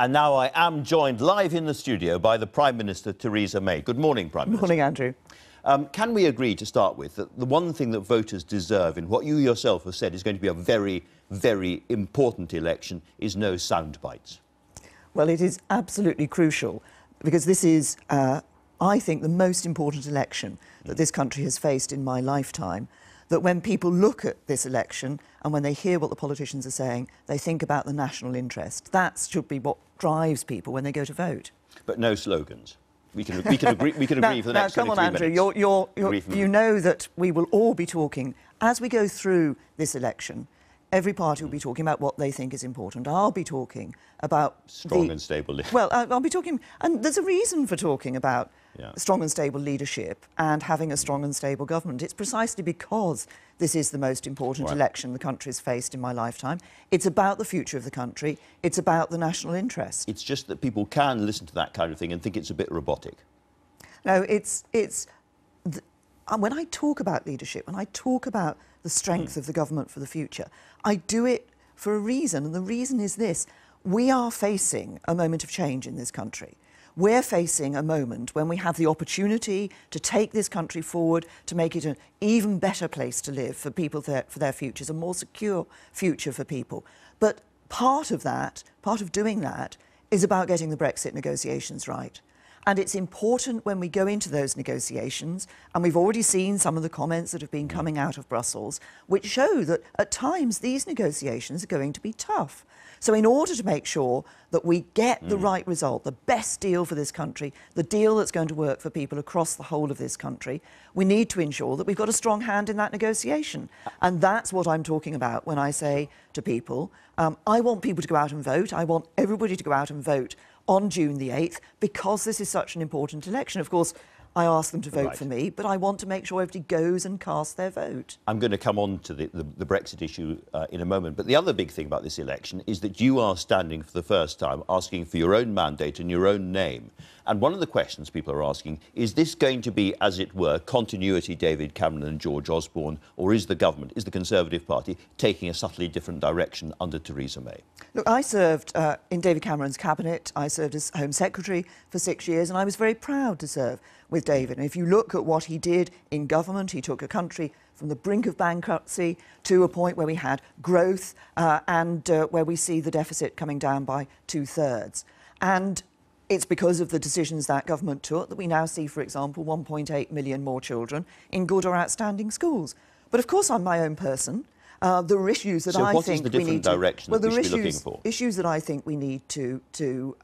And now I am joined live in the studio by the Prime Minister, Theresa May. Good morning, Prime Minister. Good morning, Andrew. Can we agree to start with that the one thing that voters deserve in what you yourself have said is going to be a very, very important election is no sound bites? Well, it is absolutely crucial because this is, I think, the most important election that this country has faced in my lifetime. That when people look at this election and when they hear what the politicians are saying, they think about the national interest. That should be what drives people when they go to vote. But no slogans. We can agree for the next 23 come on, Andrew. minutes. You know that we will all be talking, as we go through this election, every party will be talking about what they think is important. I'll be talking about strong and stable leadership. Well, I'll be talking, and there's a reason for talking about strong and stable leadership and having a strong and stable government. It's precisely because this is the most important election the country's faced in my lifetime. It's about the future of the country. It's about the national interest. It's just that people can listen to that kind of thing and think it's a bit robotic. No, when I talk about leadership, when I talk about the strength of the government for the future, I do it for a reason, and the reason is this. We are facing a moment of change in this country. We're facing a moment when we have the opportunity to take this country forward, to make it an even better place to live for people, for their futures, a more secure future for people. But part of that, part of doing that, is about getting the Brexit negotiations right. And it's important when we go into those negotiations, and we've already seen some of the comments that have been coming out of Brussels, which show that at times these negotiations are going to be tough. So in order to make sure that we get the right result, the best deal for this country, the deal that's going to work for people across the whole of this country, we need to ensure that we've got a strong hand in that negotiation. And that's what I'm talking about when I say to people, I want people to go out and vote. I want everybody to go out and vote on June the 8th, because this is such an important election. Of course, I ask them to vote for me, but I want to make sure everybody goes and casts their vote. I'm going to come on to the Brexit issue in a moment, but the other big thing about this election is that you are standing for the first time asking for your own mandate and your own name. And one of the questions people are asking, is this going to be, as it were, continuity David Cameron and George Osborne, or is the government, is the Conservative Party taking a subtly different direction under Theresa May? Look, I served in David Cameron's cabinet. I served as Home Secretary for 6 years, and I was very proud to serve with David. And if you look at what he did in government, he took a country from the brink of bankruptcy to a point where we had growth and where we see the deficit coming down by 2/3. And it's because of the decisions that government took that we now see, for example, 1.8 million more children in good or outstanding schools. But of course, I'm my own person. There are issues that I think we need to... So what is the different direction that we should be looking for? Issues that I think we need to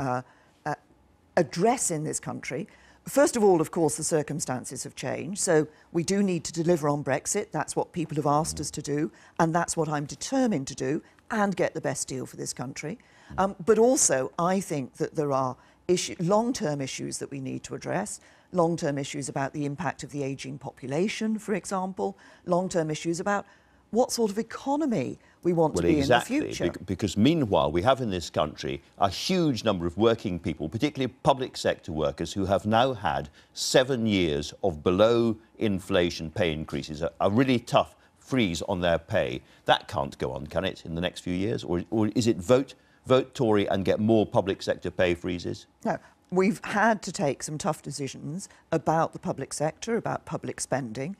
address in this country. First of all, of course, the circumstances have changed. So we do need to deliver on Brexit. That's what people have asked us to do. And that's what I'm determined to do, and get the best deal for this country. But also, I think that there are long-term issues that we need to address. Long-term issues about the impact of the ageing population, for example. Long-term issues about what sort of economy we want to be in the future. Because meanwhile, we have in this country a huge number of working people, particularly public sector workers, who have now had 7 years of below-inflation pay increases, a really tough freeze on their pay. That can't go on, can it, in the next few years? Or is it vote Tory and get more public sector pay freezes? No. We've had to take some tough decisions about the public sector, about public spending.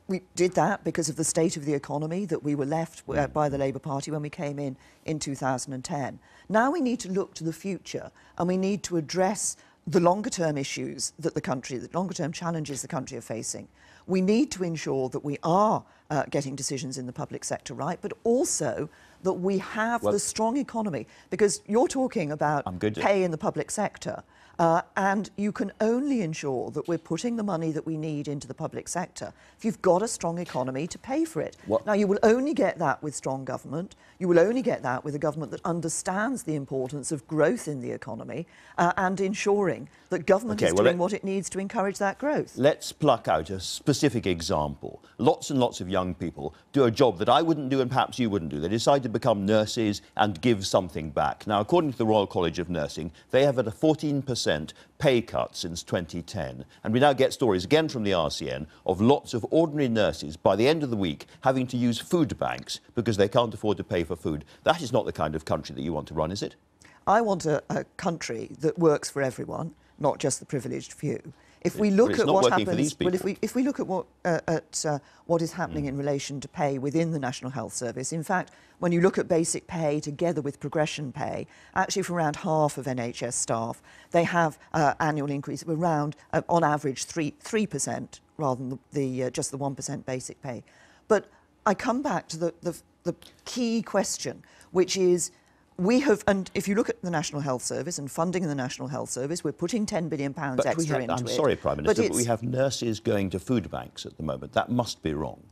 We did that because of the state of the economy that we were left by the Labour Party when we came in 2010. Now we need to look to the future, and we need to address the longer-term issues that the longer-term challenges the country are facing. We need to ensure that we are getting decisions in the public sector right, but also that we have the strong economy, because you're talking about pay in the public sector. And you can only ensure that we're putting the money that we need into the public sector if you've got a strong economy to pay for it. Now, you will only get that with strong government. You will only get that with a government that understands the importance of growth in the economy and ensuring that government is doing what it needs to encourage that growth. Let's pluck out a specific example. Lots and lots of young people do a job that I wouldn't do and perhaps you wouldn't do. They decide to become nurses and give something back. Now, according to the Royal College of Nursing, they have had a 14% pay cut since 2010. And we now get stories again from the RCN of lots of ordinary nurses by the end of the week having to use food banks because they can't afford to pay for food. That is not the kind of country that you want to run, is it? I want a country that works for everyone, not just the privileged few. If we look at what happens, well, if we look at what is happening in relation to pay within the National Health Service, in fact, when you look at basic pay together with progression pay, actually for around half of NHS staff, they have annual increase of around, on average, 3% rather than just the 1% basic pay. But I come back to the key question, which is, we have, and if you look at the National Health Service and funding in the National Health Service, we're putting £10 billion extra into it. I'm sorry, Prime Minister, but we have nurses going to food banks at the moment. That must be wrong.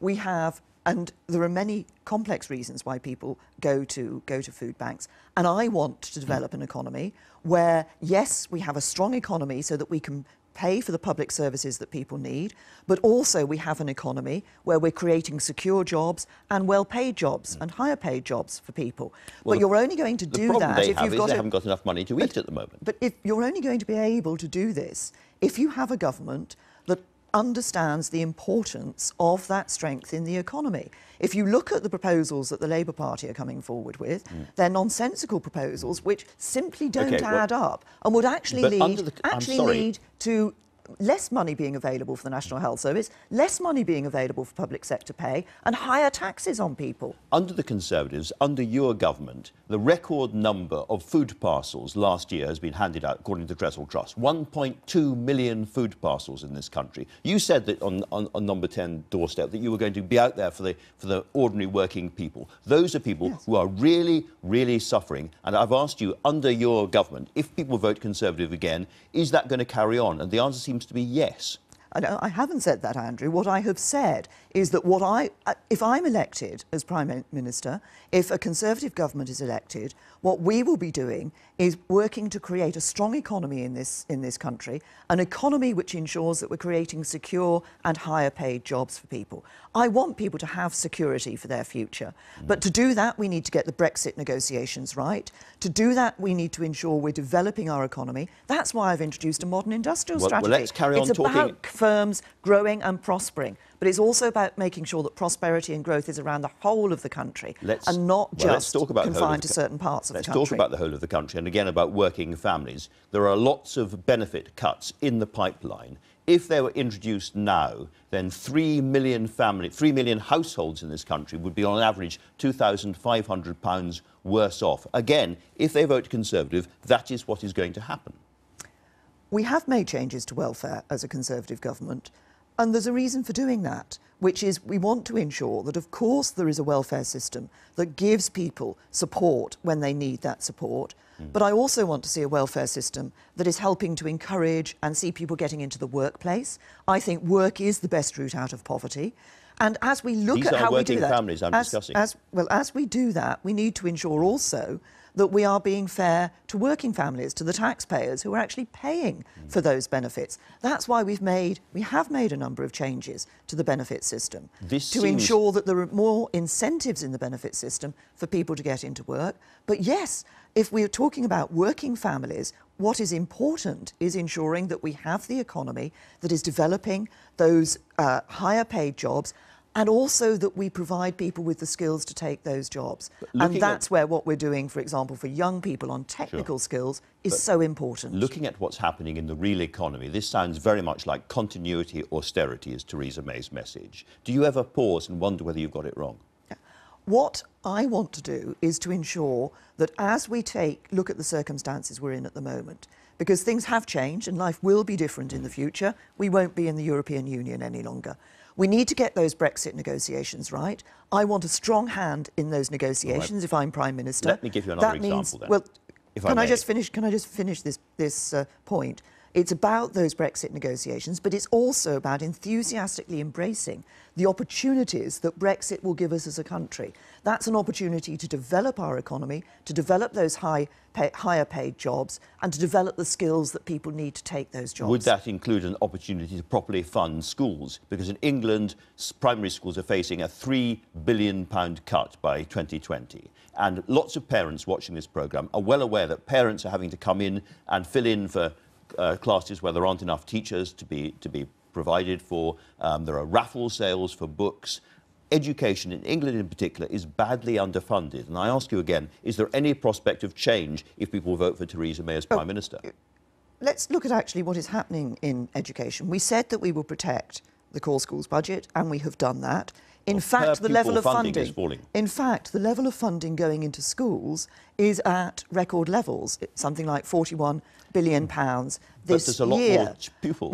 We have, and there are many complex reasons why people go to food banks. And I want to develop an economy where, yes, we have a strong economy so that we can pay for the public services that people need, but also we have an economy where we're creating secure jobs and well-paid jobs and higher-paid jobs for people. Well, but you're only going to do that if you've got... They haven't got enough money to eat at the moment. But if you're only going to be able to do this if you have a government that understands the importance of that strength in the economy. If you look at the proposals that the Labour Party are coming forward with, they're nonsensical proposals which simply don't add up and would actually lead to less money being available for the National Health Service, less money being available for public sector pay, and higher taxes on people. Under the Conservatives, under your government, the record number of food parcels last year has been handed out, according to the Dressel Trust. 1.2 million food parcels in this country. You said that on Number 10 doorstep that you were going to be out there for the ordinary working people. Those are people who are really, really suffering. And I've asked you, under your government, if people vote Conservative again, is that going to carry on? And the answer seems to be yes. I haven't said that, Andrew. What I have said is that if I'm elected as Prime Minister, if a Conservative government is elected, what we will be doing is working to create a strong economy in this country, an economy which ensures that we're creating secure and higher paid jobs for people. I want people to have security for their future. But to do that, we need to get the Brexit negotiations right. To do that, we need to ensure we're developing our economy. That's why I've introduced a modern industrial strategy. Well, let's carry on talking. It's about firms growing and prospering, but it's also about making sure that prosperity and growth is around the whole of the country and not just confined to certain parts of the country. Let's talk about the whole of the country and again about working families. There are lots of benefit cuts in the pipeline. If they were introduced now, then 3 million households in this country would be on average £2,500 worse off. Again, if they vote Conservative, that is what is going to happen. We have made changes to welfare as a Conservative government, and there's a reason for doing that, which is we want to ensure that, of course, there is a welfare system that gives people support when they need that support, but I also want to see a welfare system that is helping to encourage and see people getting into the workplace. I think work is the best route out of poverty. And as we look at how we do that... These are working families I'm discussing. As we do that, we need to ensure also that we are being fair to working families, to the taxpayers who are actually paying for those benefits. That's why we have made a number of changes to the benefit system to ensure that there are more incentives in the benefit system for people to get into work. But yes, if we're talking about working families, what is important is ensuring that we have the economy that is developing those higher paid jobs, and also that we provide people with the skills to take those jobs. And that's where what we're doing, for example, for young people on technical skills is so important. Looking at what's happening in the real economy, this sounds very much like continuity austerity is Theresa May's message. Do you ever pause and wonder whether you've got it wrong? What I want to do is to ensure that as we look at the circumstances we're in at the moment, because things have changed and life will be different in the future, we won't be in the European Union any longer. We need to get those Brexit negotiations right. I want a strong hand in those negotiations if I'm Prime Minister. Let me give you another example then. Well, can I just finish this point? It's about those Brexit negotiations, but it's also about enthusiastically embracing the opportunities that Brexit will give us as a country. That's an opportunity to develop our economy, to develop those higher paid jobs, and to develop the skills that people need to take those jobs. Would that include an opportunity to properly fund schools? Because in England, primary schools are facing a £3 billion cut by 2020. And lots of parents watching this programme are well aware that parents are having to come in and fill in for classes where there aren't enough teachers to be provided for. There are raffle sales for books. education in England in particular is badly underfunded. And I ask you again, is there any prospect of change if people vote for Theresa May as Prime Minister? Let's look at actually what is happening in education. We said that we will protect the core schools budget, and we have done that. In fact, the level of funding is falling. In fact, the level of funding going into schools is at record levels. It's something like £41 billion this year. But there's a lot more pupils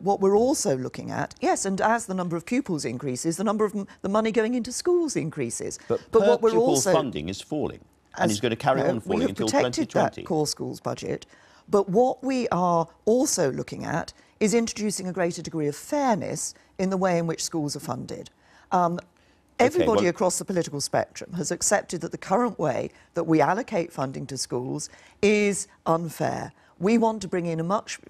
What we're also looking at, yes, and as the number of pupils increases, the number of the money going into schools increases. But what we're also funding is falling, and is going to carry on falling until 2020. We have protected that core schools budget, but what we are also looking at is introducing a greater degree of fairness in the way in which schools are funded. Everybody across the political spectrum has accepted that the current way that we allocate funding to schools is unfair. We want to bring in a much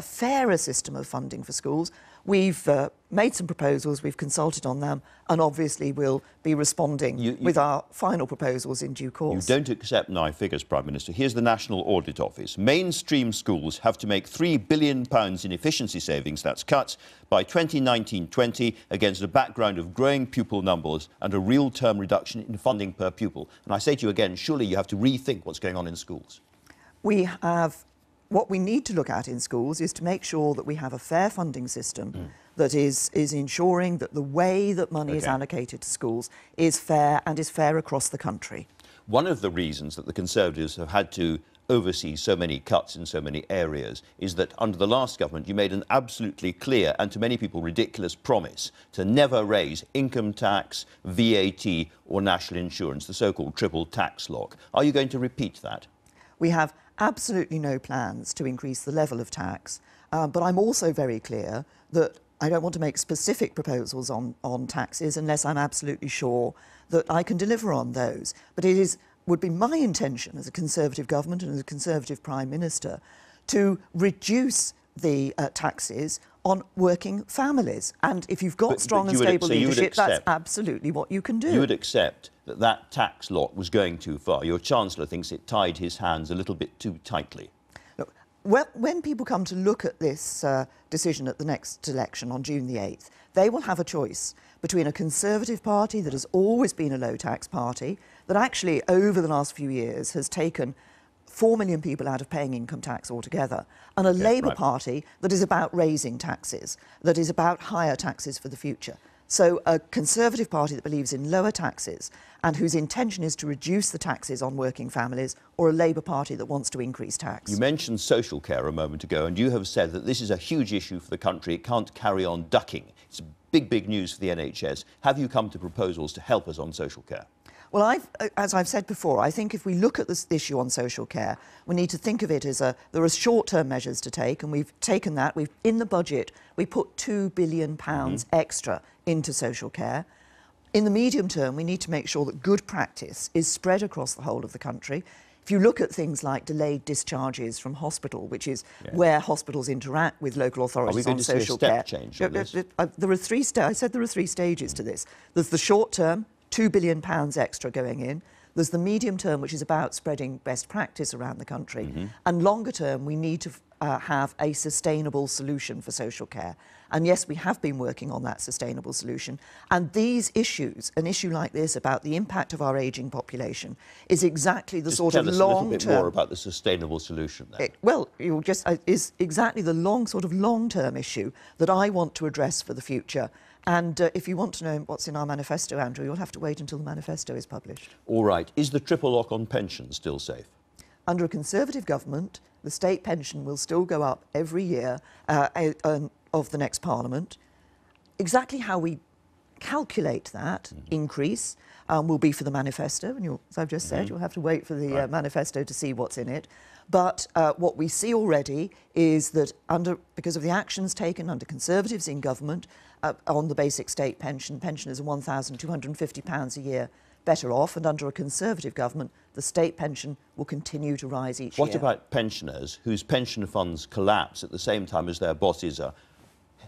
fairer system of funding for schools. We've made some proposals, we've consulted on them, and obviously we'll be responding with our final proposals in due course. You don't accept nigh figures, Prime Minister. Here's the National Audit Office. Mainstream schools have to make £3 billion in efficiency savings, that's cuts, by 2019-20 against a background of growing pupil numbers and a real-term reduction in funding per pupil. And I say to you again, surely you have to rethink what's going on in schools. What we need to look at in schools is to make sure that we have a fair funding system that is ensuring that the way that money is allocated to schools is fair and is fair across the country. One of the reasons that the Conservatives have had to oversee so many cuts in so many areas is that under the last government you made an absolutely clear and to many people ridiculous promise to never raise income tax, VAT or national insurance, the so-called triple tax lock. Are you going to repeat that? We have absolutely no plans to increase the level of tax, but I'm also very clear that I don't want to make specific proposals on taxes unless I'm absolutely sure that I can deliver on those. But would be my intention as a Conservative government and as a Conservative Prime Minister to reduce the taxes on working families. And if you've got strong and stable leadership, that's absolutely what you can do. You would accept that that tax lock was going too far. Your Chancellor thinks it tied his hands a little bit too tightly. Look, when people come to look at this decision at the next election on June the 8th, they will have a choice between a Conservative party that has always been a low-tax party, that actually over the last few years has taken 4 million people out of paying income tax altogether, and a Labour Party that is about raising taxes, that is about higher taxes for the future. So a Conservative party that believes in lower taxes and whose intention is to reduce the taxes on working families, or a Labour Party that wants to increase tax. You mentioned social care a moment ago, and you have said that this is a huge issue for the country. It can't carry on ducking. It's big news for the NHS. Have you come to proposals to help us on social care? Well, as I've said before, I think if we look at this issue on social care, we need to think of it as there are short-term measures to take, and we've taken that. In the budget, we put £2 billion extra into social care. In the medium term, we need to make sure that good practice is spread across the whole of the country. If you look at things like delayed discharges from hospital, which is where hospitals interact with local authorities on social care. Are we going to see a step change on this? I said there are three stages to this. There's the short term, £2 billion extra going in. There's the medium term, which is about spreading best practice around the country. And longer term, we need to have a sustainable solution for social care. And yes, we have been working on that sustainable solution. And these issues, an issue like this about the impact of our ageing population, is exactly the sort of long-term... Just tell us a little bit more about the sustainable solution then. Is exactly the long-term issue that I want to address for the future. And if you want to know what's in our manifesto, Andrew, you'll have to wait until the manifesto is published. All right. Is the triple lock on pensions still safe? Under a Conservative government, the state pension will still go up every year of the next Parliament. Exactly how we calculate that increase will be for the manifesto. And as I've just said, you'll have to wait for the manifesto to see what's in it. But what we see already is that because of the actions taken under Conservatives in government on the basic state pension, pensioners are £1,250 a year better off, and under a Conservative government, the state pension will continue to rise each year. What about pensioners whose pension funds collapse at the same time as their bosses are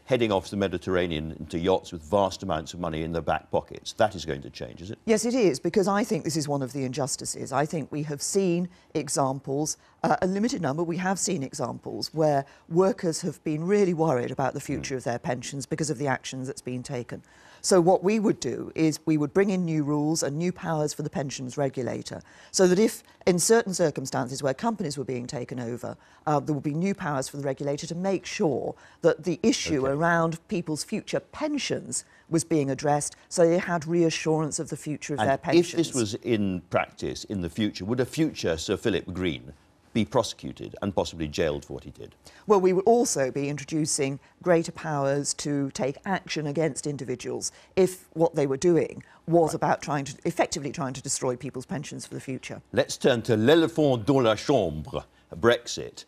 heading off the Mediterranean into yachts with vast amounts of money in their back pockets? That is going to change, is it? Yes, it is, because I think this is one of the injustices. I think we have seen examples, a limited number, we have seen examples where workers have been really worried about the future of their pensions because of the actions that's been taken. So what we would do is we would bring in new rules and new powers for the pensions regulator, so that if in certain circumstances where companies were being taken over, there would be new powers for the regulator to make sure that the issue around people's future pensions was being addressed, so they had reassurance of the future of their pensions. If this was in practice in the future, would a future Sir Philip Green be prosecuted and possibly jailed for what he did? Well, we would also be introducing greater powers to take action against individuals if what they were doing was about effectively trying to destroy people's pensions for the future. Let's turn to l'éléphant dans la chambre, Brexit.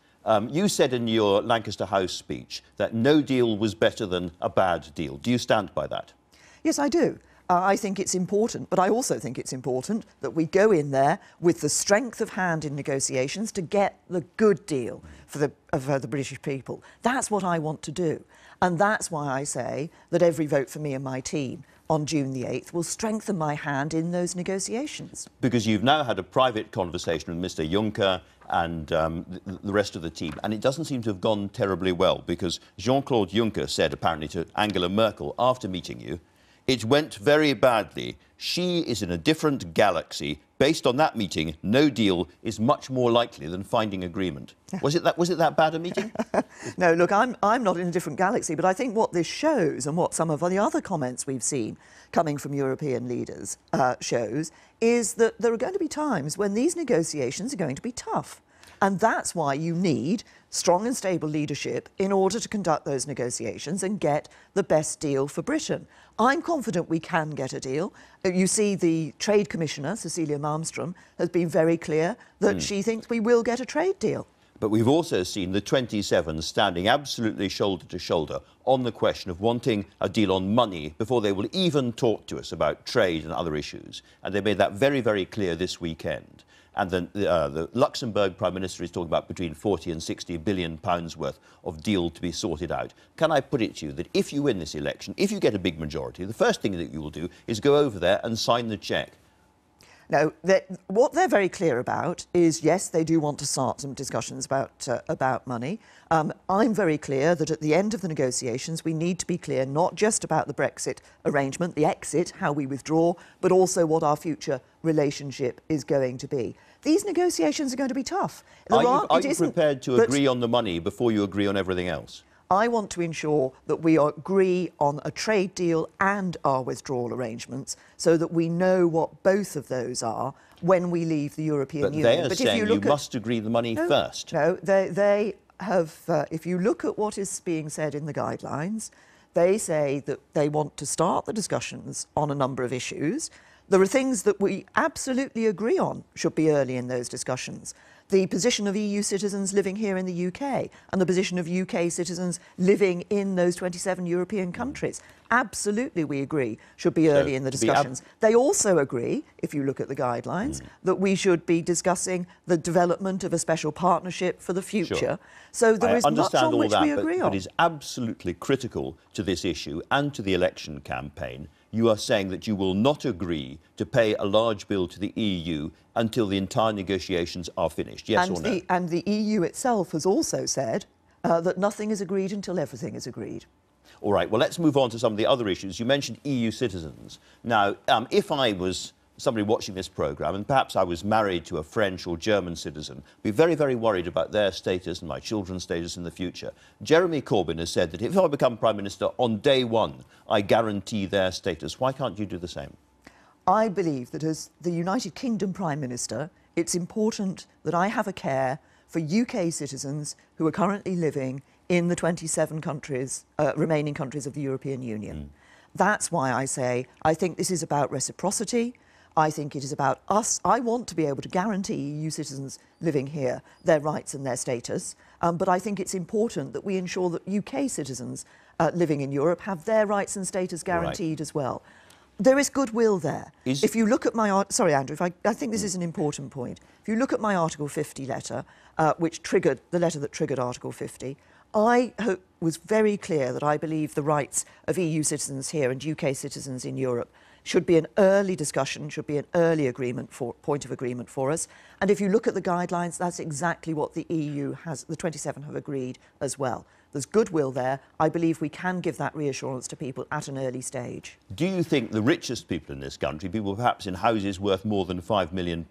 You said in your Lancaster House speech that no deal was better than a bad deal. Do you stand by that? Yes, I do. I think it's important, but I also think it's important that we go in there with the strength of hand in negotiations to get the good deal for the British people. That's what I want to do. And that's why I say that every vote for me and my team on June the 8th will strengthen my hand in those negotiations. Because you've now had a private conversation with Mr Juncker and the rest of the team, and it doesn't seem to have gone terribly well, because Jean-Claude Juncker said apparently to Angela Merkel after meeting you, "It went very badly. She is in a different galaxy. Based on that meeting, no deal is much more likely than finding agreement." Was it that bad a meeting? No, look, I'm not in a different galaxy, but I think what this shows, and what some of the other comments we've seen coming from European leaders shows, is that there are going to be times when these negotiations are going to be tough. And that's why you need strong and stable leadership in order to conduct those negotiations and get the best deal for Britain. I'm confident we can get a deal. You see, the Trade Commissioner, Cecilia Malmström, has been very clear that she thinks we will get a trade deal. But we've also seen the 27 standing absolutely shoulder to shoulder on the question of wanting a deal on money before they will even talk to us about trade and other issues. And they made that very, very clear this weekend. And then the Luxembourg Prime Minister is talking about between 40 and 60 billion pounds worth of deal to be sorted out. Can I put it to you that if you win this election, if you get a big majority, the first thing that you will do is go over there and sign the cheque? No, what they're very clear about is, yes, they do want to start some discussions about money. I'm very clear that at the end of the negotiations, we need to be clear not just about the Brexit arrangement, the exit, how we withdraw, but also what our future relationship is going to be. These negotiations are going to be tough. Are you prepared to agree on the money before you agree on everything else? I want to ensure that we agree on a trade deal and our withdrawal arrangements so that we know what both of those are when we leave the European Union. But they are saying you must agree the money first. No, they have, if you look at what is being said in the guidelines, they say that they want to start the discussions on a number of issues. There are things that we absolutely agree on should be early in those discussions. The position of EU citizens living here in the UK and the position of UK citizens living in those 27 European countries. Absolutely, we agree, should be early in the discussions. They also agree, if you look at the guidelines, that we should be discussing the development of a special partnership for the future. Sure. So there is much on which we agree on. But it's absolutely critical to this issue and to the election campaign. You are saying that you will not agree to pay a large bill to the EU until the entire negotiations are finished, yes or no? And the EU itself has also said that nothing is agreed until everything is agreed. All right, well, let's move on to some of the other issues. You mentioned EU citizens. Now, if I was somebody watching this programme, and perhaps I was married to a French or German citizen, I'd be very, very worried about their status and my children's status in the future. Jeremy Corbyn has said that if I become Prime Minister on day one, I guarantee their status. Why can't you do the same? I believe that as the United Kingdom Prime Minister, it's important that I have a care for UK citizens who are currently living in the 27 countries, remaining countries of the European Union. That's why I say I think this is about reciprocity. I think it is about us. I want to be able to guarantee EU citizens living here their rights and their status, but I think it's important that we ensure that UK citizens living in Europe have their rights and status guaranteed as well. There is goodwill there. If you look at my... Sorry, Andrew, I think this is an important point. If you look at my Article 50 letter, which triggered the letter that triggered Article 50, I was very clear that I believe the rights of EU citizens here and UK citizens in Europe should be an early discussion, should be an early point of agreement for us. And if you look at the guidelines, that's exactly what the EU has, the 27 have agreed as well. There's goodwill there. I believe we can give that reassurance to people at an early stage. Do you think the richest people in this country, people perhaps in houses worth more than £5 million,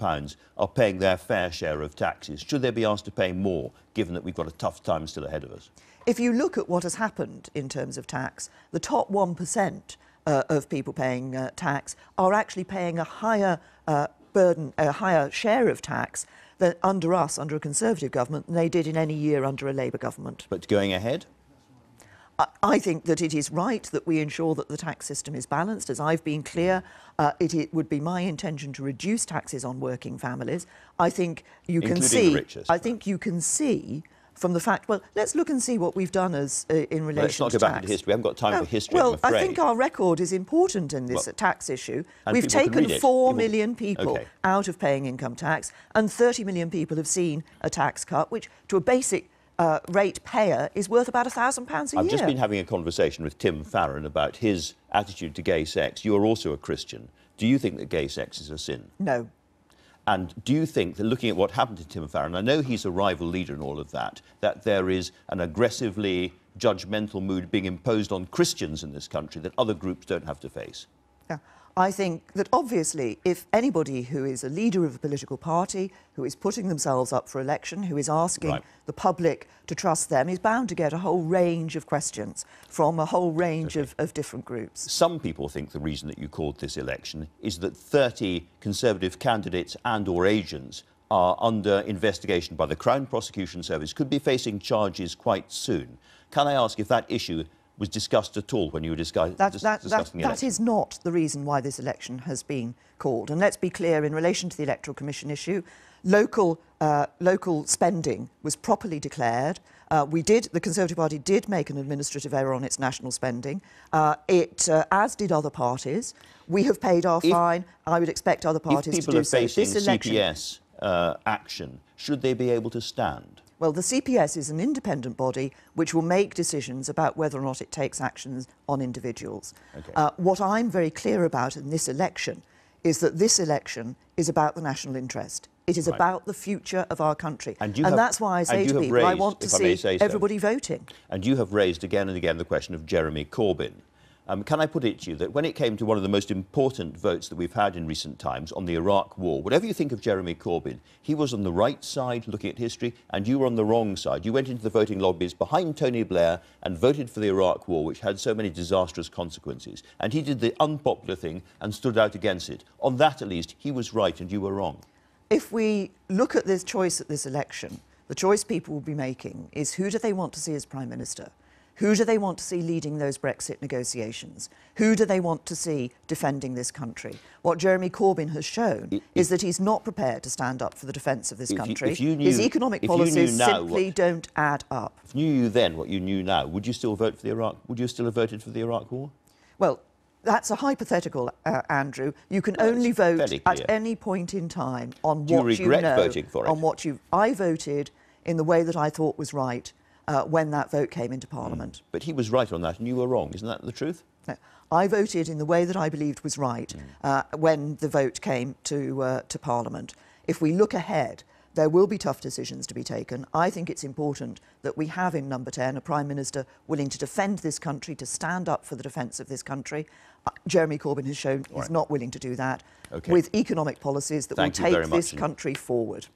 are paying their fair share of taxes? Should they be asked to pay more, given that we've got a tough time still ahead of us? If you look at what has happened in terms of tax, the top 1% of people paying tax are actually paying a higher burden, a higher share of tax than under a Conservative government than they did in any year under a Labour government. But going ahead? I think that it is right that we ensure that the tax system is balanced. As I've been clear, it would be my intention to reduce taxes on working families. I think you can see. The richest, I think you can see from the fact. Well, let's look and see what we've done as in relation to tax. Let's not go back into history. We haven't got time for history. Well, I'm afraid. I think our record is important in this tax issue. And we've taken 4 million people Okay. out of paying income tax, and 30 million people have seen a tax cut, which to a basic rate payer is worth about £1,000 a year. I've just been having a conversation with Tim Farron about his attitude to gay sex. You are also a Christian. Do you think that gay sex is a sin? No. And do you think that looking at what happened to Tim Farron, I know he's a rival leader and all of that, that there is an aggressively judgmental mood being imposed on Christians in this country that other groups don't have to face? Yeah. I think that obviously if anybody who is a leader of a political party, who is putting themselves up for election, who is asking the public to trust them, is bound to get a whole range of questions from a whole range of different groups. Some people think the reason that you called this election is that 30 Conservative candidates and or agents are under investigation by the Crown Prosecution Service, could be facing charges quite soon. Can I ask if that issue was discussed at all when you were discussing the election? That is not the reason why this election has been called. And let's be clear, in relation to the Electoral Commission issue, local spending was properly declared. The Conservative Party did make an administrative error on its national spending. As did other parties. We have paid our fine. I would expect other parties to do so. If people are facing CPS action, should they be able to stand? Well, the CPS is an independent body which will make decisions about whether or not it takes actions on individuals. Okay. What I'm very clear about in this election is that this election is about the national interest. It is about the future of our country. And that's why I say to people, I want to see everybody voting. And you have raised again and again the question of Jeremy Corbyn. Can I put it to you that when it came to one of the most important votes that we've had in recent times on the Iraq war, whatever you think of Jeremy Corbyn, he was on the right side looking at history and you were on the wrong side. You went into the voting lobbies behind Tony Blair and voted for the Iraq war, which had so many disastrous consequences. And he did the unpopular thing and stood out against it. On that, at least, he was right and you were wrong. If we look at this choice at this election, the choice people will be making is who do they want to see as Prime Minister? Who do they want to see leading those Brexit negotiations? Who do they want to see defending this country? What Jeremy Corbyn has shown is that he's not prepared to stand up for the defence of this country. His economic policies simply don't add up. If you knew then what you knew now, would you still vote for the Iraq? Would you still have voted for the Iraq war? Well, that's a hypothetical, Andrew. You can only vote at any point in time on what you know. Do you regret voting for it? I voted in the way that I thought was right. When that vote came into Parliament. But he was right on that and you were wrong. Isn't that the truth? No. I voted in the way that I believed was right when the vote came to Parliament. If we look ahead, there will be tough decisions to be taken. I think it's important that we have in number 10 a Prime Minister willing to defend this country, to stand up for the defence of this country. Jeremy Corbyn has shown he's not willing to do that with economic policies that will take this country forward.